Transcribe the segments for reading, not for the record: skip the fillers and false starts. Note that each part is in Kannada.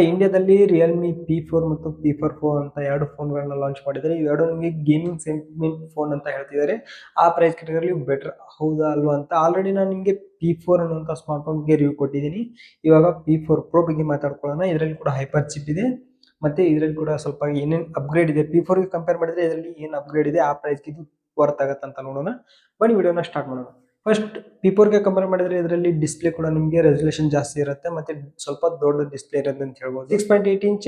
ಇಂಡಿಯಾದಲ್ಲಿ ರಿಯಲ್ಮಿ P4 ಮತ್ತು P4 Pro ಅಂತ ಎರಡು ಫೋನ್ಗಳನ್ನ ಲಾಂಚ್ ಮಾಡಿದ್ದಾರೆ. ಇವೆರಡು ನಿಮಗೆ ಗೇಮಿಂಗ್ ಸೆಗ್ಮೆಂಟ್ ಫೋನ್ ಅಂತ ಹೇಳ್ತಿದ್ದಾರೆ. ಆ ಪ್ರೈಸ್ ಕ್ಯಾಟಗರಿಯಲ್ಲಿ ಬೆಟರ್ ಹೌದಾ ಅಲ್ವಾ ಅಂತ ಆಲ್ರೆಡಿ ನಾನು ನಿಮಗೆ P4 ಅನ್ನುವಂಥ ಸ್ಮಾರ್ಟ್ ಫೋನ್ಗೆ ರಿವ್ಯೂ ಕೊಟ್ಟಿದ್ದೀನಿ. ಇವಾಗ P4 Pro ಬಗ್ಗೆ ಮಾತಾಡ್ಕೊಳ್ಳೋಣ. ಇದರಲ್ಲಿ ಕೂಡ ಹೈಪರ್ ಚಿಪ್ ಇದೆ, ಮತ್ತೆ ಇದರಲ್ಲಿ ಕೂಡ ಸ್ವಲ್ಪ ಏನೇನು ಅಪ್ಗ್ರೇಡ್ ಇದೆ P4 ಗೆ ಕಂಪೇರ್ ಮಾಡಿದ್ರೆ ಇದರಲ್ಲಿ ಏನು ಅಪ್ಗ್ರೇಡ್ ಇದೆ, ಆ ಪ್ರೈಸ್ಗೆ ಇದು ವರ್ತ್ ಆಗುತ್ತೆ ಅಂತ ನೋಡೋಣ. ಬನ್ನಿ ವಿಡಿಯೋನ ಸ್ಟಾರ್ಟ್ ಮಾಡೋಣ. ಫಸ್ಟ್ P4 ಗೆ ಕಂಪೇರ್ ಮಾಡಿದ್ರೆ ಇದರಲ್ಲಿ ಡಿಸ್ಪ್ಲೇ ಕೂಡ ನಿಮಗೆ ರೆಸಲ್ಯೂಷನ್ ಜಾಸ್ತಿ ಇರುತ್ತೆ, ಮತ್ತೆ ಸ್ವಲ್ಪ ದೊಡ್ಡ ಡಿಸ್ಪ್ಲೇ ಇರುತ್ತೆ ಅಂತ ಹೇಳ್ಬೋದು. 6.8 ಇಂಚ್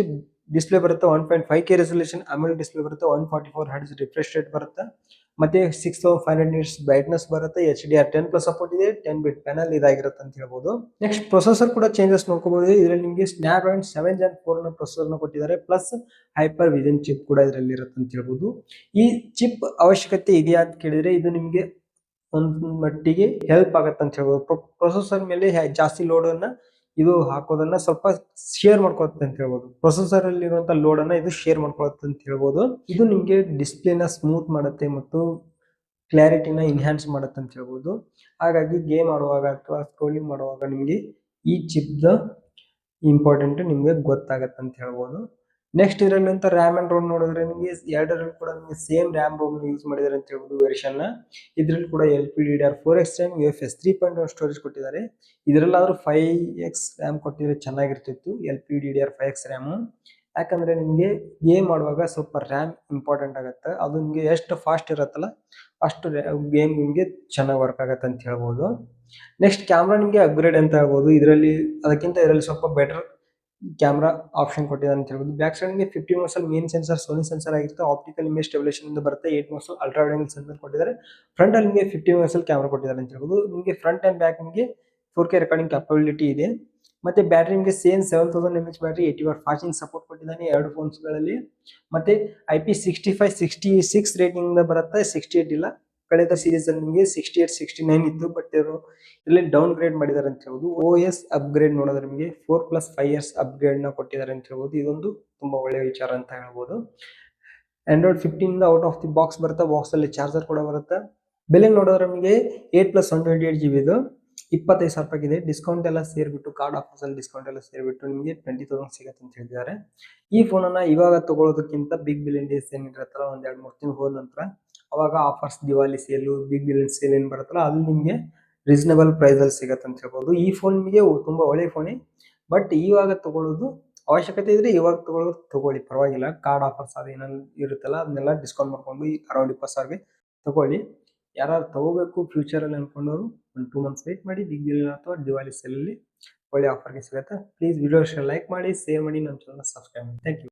ಡಿಸ್ಪ್ಲೇ ಬರುತ್ತೆ, 1.5K ರೆಸಲ್ಯೂಷನ್ AMOLED ಡಿಸ್ಪ್ಲೇ ಬರುತ್ತೆ, 144 Hz ರಿಫ್ರೆಶ್ ರೇಟ್ ಬರುತ್ತೆ, ಮತ್ತೆ 6500 ನಿಟ್ಸ್ ಬ್ರೈಟ್ನೆಸ್ ಬರುತ್ತೆ, HDR10+ ಸಪೋರ್ಟ್ ಇದೆ, 10 ಬಿಟ್ ಪ್ಯಾನಲ್ ಇದಾಗಿರುತ್ತೆ ಅಂತ ಹೇಳ್ಬೋದು. ನೆಕ್ಸ್ಟ್ ಪ್ರೊಸೆಸರ್ ಕೂಡ ಚೇಂಜಸ್ ನೋಡ್ಕೋಬಹುದು. ಇದರಲ್ಲಿ ನಿಮಗೆ Snapdragon 7 Gen 4 ನ ಪ್ರೊಸೆಸರ್ ನ ಕೊಟ್ಟಿದ್ದಾರೆ, ಪ್ಲಸ್ ಹೈಪರ್ ವಿಷನ್ ಚಿಪ್ ಕೂಡ ಇದರಲ್ಲಿ ಇರುತ್ತೆ ಅಂತ ಹೇಳ್ಬೋದು. ಈ ಚಿಪ್ ಅವಶ್ಯಕತೆ ಇದೆಯಾ ಅಂತ ಕೇಳಿದ್ರೆ ಇದು ನಿಮಗೆ ಒಂದು ಮಟ್ಟಿಗೆ ಹೆಲ್ಪ್ ಆಗುತ್ತೆ ಅಂತ ಹೇಳ್ಬೋದು. ಪ್ರೊಸೆಸರ್ ಮೇಲೆ ಜಾಸ್ತಿ ಲೋಡ್ ಅನ್ನ ಇದು ಹಾಕೋದನ್ನ ಸ್ವಲ್ಪ ಶೇರ್ ಮಾಡ್ಕೊಳುತ್ತೆ ಅಂತ ಹೇಳ್ಬೋದು. ಪ್ರೊಸೆಸರ್ ಅಲ್ಲಿ ಇರುವಂತ ಲೋಡ್ ಅನ್ನ ಇದು ಶೇರ್ ಮಾಡ್ಕೊಳುತ್ತೆ ಅಂತ ಹೇಳ್ಬೋದು. ಇದು ನಿಮಗೆ ಡಿಸ್ಪ್ಲೇನ ಸ್ಮೂತ್ ಮಾಡುತ್ತೆ ಮತ್ತು ಕ್ಲಾರಿಟಿನ ಎನ್ಹಾನ್ಸ್ ಮಾಡುತ್ತೆ ಅಂತ ಹೇಳ್ಬೋದು. ಹಾಗಾಗಿ ಗೇಮ್ ಆಡುವಾಗ ಅಥವಾ ಸ್ಕ್ರೋಲಿಂಗ್ ಮಾಡುವಾಗ ನಿಮಗೆ ಈ ಚಿಪ್ದ ಇಂಪಾರ್ಟೆಂಟ್ ನಿಮಗೆ ಗೊತ್ತಾಗತ್ತೆ ಅಂತ ಹೇಳ್ಬೋದು. ನೆಕ್ಸ್ಟ್ ಇದರಲ್ಲಿ ಅಂತ ರ್ಯಾಮ್ ಅಂಡ್ ರೋಮ್ ನೋಡಿದ್ರೆ ನಿಮಗೆ ಎರಡರಲ್ಲಿ ಕೂಡ ನಿಮಗೆ ಸೇಮ್ ರ್ಯಾಮ್ ರೋಮ್ ಯೂಸ್ ಮಾಡಿದ್ದಾರೆ ಅಂತ ಹೇಳ್ಬೋದು ವೆರ್ಷನ್ ನ. ಇದರಲ್ಲಿ ಕೂಡ LPDDR4X RAM UFS 3.1 ಸ್ಟೋರೇಜ್ ಕೊಟ್ಟಿದ್ದಾರೆ. ಇದರಲ್ಲಾದ್ರೂ 5X ರ್ಯಾಮ್ ಕೊಟ್ಟಿದ್ರೆ ಚೆನ್ನಾಗಿರ್ತಿತ್ತು, LPDDR5X RAM. ಯಾಕಂದ್ರೆ ನಿಮಗೆ ಗೇಮ್ ಆಡುವಾಗ ಸ್ವಲ್ಪ ರ್ಯಾಮ್ ಇಂಪಾರ್ಟೆಂಟ್ ಆಗುತ್ತೆ. ಅದು ನಿಮಗೆ ಎಷ್ಟು ಫಾಸ್ಟ್ ಇರುತ್ತಲ್ಲ ಅಷ್ಟು ಗೇಮ್ ನಿಮಗೆ ಚೆನ್ನಾಗಿ ವರ್ಕ್ ಆಗುತ್ತೆ ಅಂತ ಹೇಳ್ಬೋದು. ನೆಕ್ಸ್ಟ್ ಕ್ಯಾಮ್ರಾ ನಿಮಗೆ ಅಪ್ಗ್ರೇಡ್ ಅಂತ ಹೇಳ್ಬೋದು. ಇದರಲ್ಲಿ ಅದಕ್ಕಿಂತ ಇದರಲ್ಲಿ ಸ್ವಲ್ಪ ಬೆಟರ್ ಕ್ಯಾಮ್ರಾ ಆಪ್ಷನ್ ಕೊಟ್ಟಿದ್ದಾರೆ ಅಂತ ಹೇಳ್ಬೋದು. ಬ್ಯಾಕ್ ಸೈಡ್ ಗೆ 50 megapixel main sensor Sony sensor ಆಗಿರುತ್ತೆ, ಆಪ್ಟಿಕಲ್ ಇಮೇಜ್ ಸ್ಟೆಬಿಲೈಸೇಷನ್ ಇಂದ ಬರುತ್ತೆ, 8 megapixel ultra wide angle sensor ಕೊಟ್ಟಿದ್ದಾರೆ. ಫ್ರಂಟ್ ಅಲ್ಲಿ ನಿಮಗೆ 50 ಮೆಗಾಪಿಕ್ಸೆಲ್ ಕ್ಯಾಮ್ರಾ ಕೊಟ್ಟಿದ್ದಾರೆ ಅಂತ ಹೇಳ್ಬೋದು. ನಿಮಗೆ ಫ್ರಂಟ್ ಅಂಡ್ ಬ್ಯಾಕ್ ನಿಮಗೆ 4K ರೆಕಾರ್ಡಿಂಗ್ ಕ್ಯಾಪಬಿಲಿಟಿ ಇದೆ. ಮತ್ತೆ ಬ್ಯಾಟರಿ ನಿಮಗೆ same 7000 mAh battery, 80 what fasting support ಕೊಟ್ಟಿದ್ದಾನೆ ಎರಡು ಫೋನ್ಸ್ ಗಳಲ್ಲಿ. ಮತ್ತೆ IP65 66 ರೇಟಿಂಗ್ ಇಂದ ಬರುತ್ತೆ, 68 ಇಲ್ಲ. ಕಳೆದ ಸೀರೀಸ್ ಅಲ್ಲಿ ನಿಮಗೆ 68 69 ಇತ್ತು, ಬಟ್ ಇಲ್ಲಿ ಡೌನ್ ಗ್ರೇಡ್ ಮಾಡಿದ್ದಾರೆ ಅಂತ ಹೇಳ್ಬೋದು. OS ಅಪ್ಗ್ರೇಡ್ ನೋಡಿದ್ರೆ ನಿಮಗೆ 4+5 years ಅಪ್ಗ್ರೇಡ್ ನ ಕೊಟ್ಟಿದ್ದಾರೆ ಅಂತ ಹೇಳ್ಬೋದು. ಇದೊಂದು ತುಂಬಾ ಒಳ್ಳೆಯ ವಿಚಾರ ಅಂತ ಹೇಳ್ಬೋದು. Android 15 ಇಂದ ಔಟ್ ಆಫ್ ದಿ ಬಾಕ್ಸ್ ಬರುತ್ತೆ, ಬಾಕ್ಸ್ ಅಲ್ಲಿ ಚಾರ್ಜರ್ ಕೂಡ ಬರುತ್ತೆ. ಬೆಲೆ ನೋಡಿದ್ರೆ ನಿಮಗೆ 8+128GB ಇದು 25,000 ರೂಪಾಯಿ ಇದೆ. ಡಿಸ್ಕೌಂಟ್ ಎಲ್ಲ ಸೇರ್ಬಿಟ್ಟು ಕಾರ್ಡ್ ಆಫರ್ಸ್ ಅಲ್ಲಿ ಡಿಸ್ಕೌಂಟ್ ಎಲ್ಲ ಸೇರ್ಬಿಟ್ಟು ನಿಮಗೆ 20,000 ಸಿಗುತ್ತೆ ಅಂತ ಹೇಳಿದ್ದಾರೆ. ಈ ಫೋನ್ ಅನ್ನ ಇವಾಗ ತಗೊಳ್ಳೋದಕ್ಕಿಂತ ಬಿಗ್ ಬಿಲಿಯನ್ ಡೇಸ್ ಏನಿರುತ್ತಲ್ಲ, ಒಂದ್ 2-3 ತಿಂಗಳು ಹೋದ ನಂತರ ಅವಾಗ offers, Diwali sale, big billion sale ಏನ್ ಬರುತ್ತಲ್ಲ ಅಲ್ಲಿ ನಿಮಗೆ ರೀಸನಬಲ್ ಪ್ರೈಸ್ ಅಲ್ಲಿ ಸಿಗತ್ತೆ ಅಂತ ಹೇಳ್ಬೋದು. ಈ ಫೋನ್ ನಿಮಗೆ ತುಂಬಾ ಒಳ್ಳೆ ಫೋನೇ, ಬಟ್ ಇವಾಗ ತಗೊಳ್ಳೋದು ಅವಶ್ಯಕತೆ ಇದ್ರೆ ಇವಾಗ ತಗೊಳ್ಳಿ, ಪರವಾಗಿಲ್ಲ. ಕಾರ್ಡ್ ಆಫರ್ಸ್ ಅದೇನಲ್ಲಿ ಇರುತ್ತಲ್ಲ ಅದನ್ನೆಲ್ಲ ಡಿಸ್ಕೌಂಟ್ ಮಾಡ್ಕೊಂಡು ಅರೌಂಡ್ 20,000ಗೆ ತಗೊಳ್ಳಿ. ಯಾರು ತಗೋಬೇಕು ಫ್ಯೂಚರ್ ಅಲ್ಲಿ ಅನ್ಕೊಂಡವರು ಒಂದು 2 ಮಂತ್ಸ್ ವೇಟ್ ಮಾಡಿ, ಬಿಗ್ ಬಿಲಿಯನ್ ಅಥವಾ ದಿವಾಲಿ ಸೇಲ್ ಅಲ್ಲಿ ಒಳ್ಳೆ ಆಫರ್ಗೆ ಸಿಗುತ್ತೆ. ಪ್ಲೀಸ್ ವಿಡಿಯೋ ಲೈಕ್ ಮಾಡಿ, ಶೇರ್ ಮಾಡಿ, ನಮ್ಮ ಚಾನಲ್ ಸಬ್ಸ್ಕ್ರೈಬ್ ಮಾಡಿ. Thank you.